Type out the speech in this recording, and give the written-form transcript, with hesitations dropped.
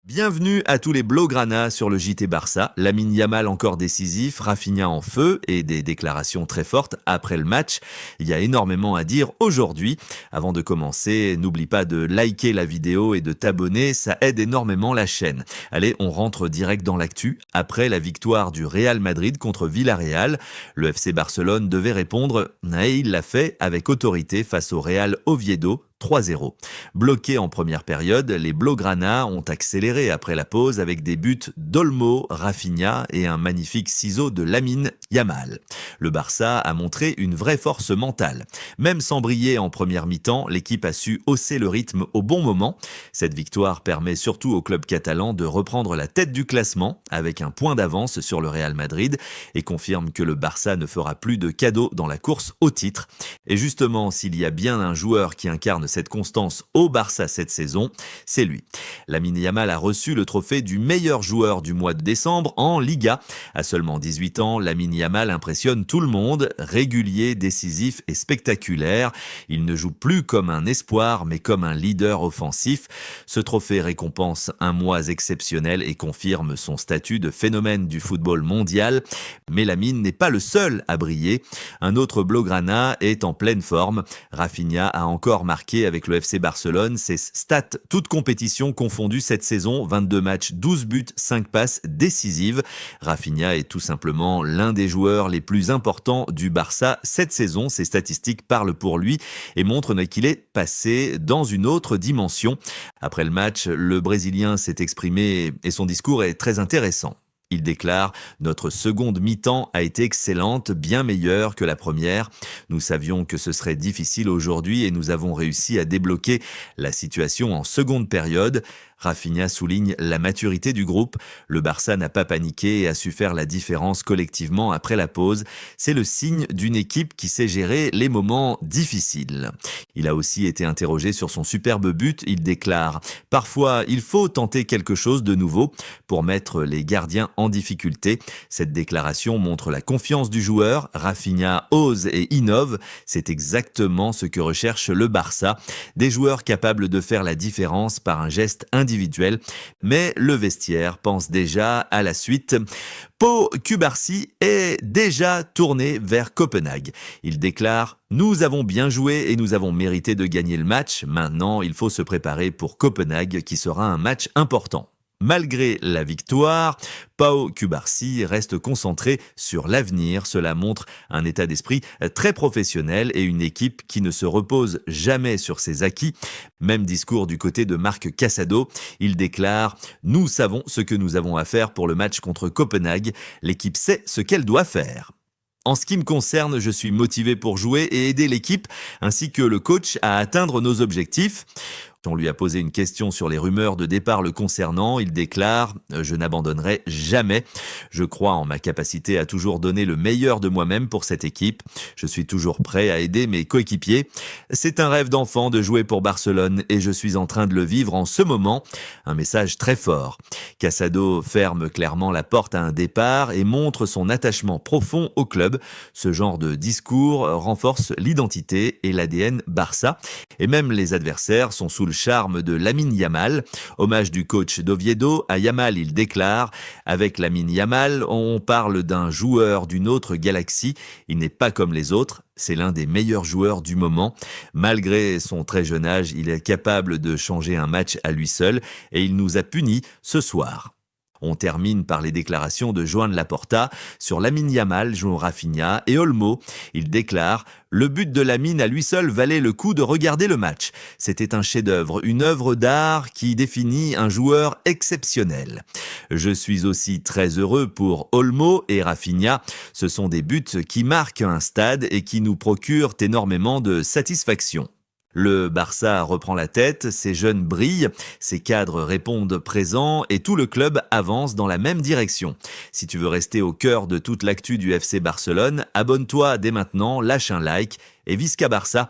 Bienvenue à tous les Blaugrana sur le JT Barça. Lamine Yamal encore décisif, Rafinha en feu et des déclarations très fortes après le match. Il y a énormément à dire aujourd'hui. Avant de commencer, n'oublie pas de liker la vidéo et de t'abonner, ça aide énormément la chaîne. Allez, on rentre direct dans l'actu. Après la victoire du Real Madrid contre Villarreal, le FC Barcelone devait répondre et il l'a fait avec autorité face au Real Oviedo. 3-0. Bloqués en première période, les Blaugrana ont accéléré après la pause avec des buts d'Olmo, Rafinha et un magnifique ciseau de Lamine Yamal. Le Barça a montré une vraie force mentale. Même sans briller en première mi-temps, l'équipe a su hausser le rythme au bon moment. Cette victoire permet surtout au club catalan de reprendre la tête du classement avec un point d'avance sur le Real Madrid et confirme que le Barça ne fera plus de cadeaux dans la course au titre. Et justement, s'il y a bien un joueur qui incarne cette constance au Barça cette saison, c'est lui. Lamine Yamal a reçu le trophée du meilleur joueur du mois de décembre en Liga. À seulement 18 ans, Lamine Yamal impressionne tout le monde, régulier, décisif et spectaculaire. Il ne joue plus comme un espoir, mais comme un leader offensif. Ce trophée récompense un mois exceptionnel et confirme son statut de phénomène du football mondial. Mais Lamine n'est pas le seul à briller. Un autre Blaugrana est en pleine forme. Rafinha a encore marqué avec le FC Barcelone ses stats toutes compétitions confondues cette saison, 22 matchs, 12 buts, 5 passes décisives. Rafinha est tout simplement l'un des joueurs les plus importants du Barça cette saison. Ses statistiques parlent pour lui et montrent qu'il est passé dans une autre dimension. Après le match, le Brésilien s'est exprimé et son discours est très intéressant. Il déclare « Notre seconde mi-temps a été excellente, bien meilleure que la première. Nous savions que ce serait difficile aujourd'hui et nous avons réussi à débloquer la situation en seconde période. » Rafinha souligne la maturité du groupe. Le Barça n'a pas paniqué et a su faire la différence collectivement après la pause. C'est le signe d'une équipe qui sait gérer les moments difficiles. Il a aussi été interrogé sur son superbe but. Il déclare « Parfois, il faut tenter quelque chose de nouveau pour mettre les gardiens en difficulté. » Cette déclaration montre la confiance du joueur. Rafinha ose et innove. C'est exactement ce que recherche le Barça. Des joueurs capables de faire la différence par un geste individuel. Mais le vestiaire pense déjà à la suite. Pau Cubarsí est déjà tourné vers Copenhague. Il déclare « Nous avons bien joué et nous avons mérité de gagner le match. Maintenant, il faut se préparer pour Copenhague qui sera un match important. » Malgré la victoire, Pau Cubarsí reste concentré sur l'avenir. Cela montre un état d'esprit très professionnel et une équipe qui ne se repose jamais sur ses acquis. Même discours du côté de Marc Casado. Il déclare « Nous savons ce que nous avons à faire pour le match contre Copenhague. L'équipe sait ce qu'elle doit faire. » En ce qui me concerne, je suis motivé pour jouer et aider l'équipe ainsi que le coach à atteindre nos objectifs. On lui a posé une question sur les rumeurs de départ le concernant. Il déclare « Je n'abandonnerai jamais. Je crois en ma capacité à toujours donner le meilleur de moi-même pour cette équipe. Je suis toujours prêt à aider mes coéquipiers. C'est un rêve d'enfant de jouer pour Barcelone et je suis en train de le vivre en ce moment. » Un message très fort. Casado ferme clairement la porte à un départ et montre son attachement profond au club. Ce genre de discours renforce l'identité et l'ADN Barça. Et même les adversaires sont sous le charme de Lamine Yamal. Hommage du coach d'Oviedo à Yamal, il déclare « Avec Lamine Yamal, on parle d'un joueur d'une autre galaxie. Il n'est pas comme les autres. C'est l'un des meilleurs joueurs du moment. Malgré son très jeune âge, il est capable de changer un match à lui seul et il nous a punis ce soir. » On termine par les déclarations de Joan Laporta sur Lamine Yamal, João Rafinha et Olmo. Il déclare « Le but de Lamine à lui seul valait le coup de regarder le match. C'était un chef-d'œuvre, une œuvre d'art qui définit un joueur exceptionnel. Je suis aussi très heureux pour Olmo et Rafinha. Ce sont des buts qui marquent un stade et qui nous procurent énormément de satisfaction. » Le Barça reprend la tête, ses jeunes brillent, ses cadres répondent présents et tout le club avance dans la même direction. Si tu veux rester au cœur de toute l'actu du FC Barcelone, abonne-toi dès maintenant, lâche un like et Visca Barça.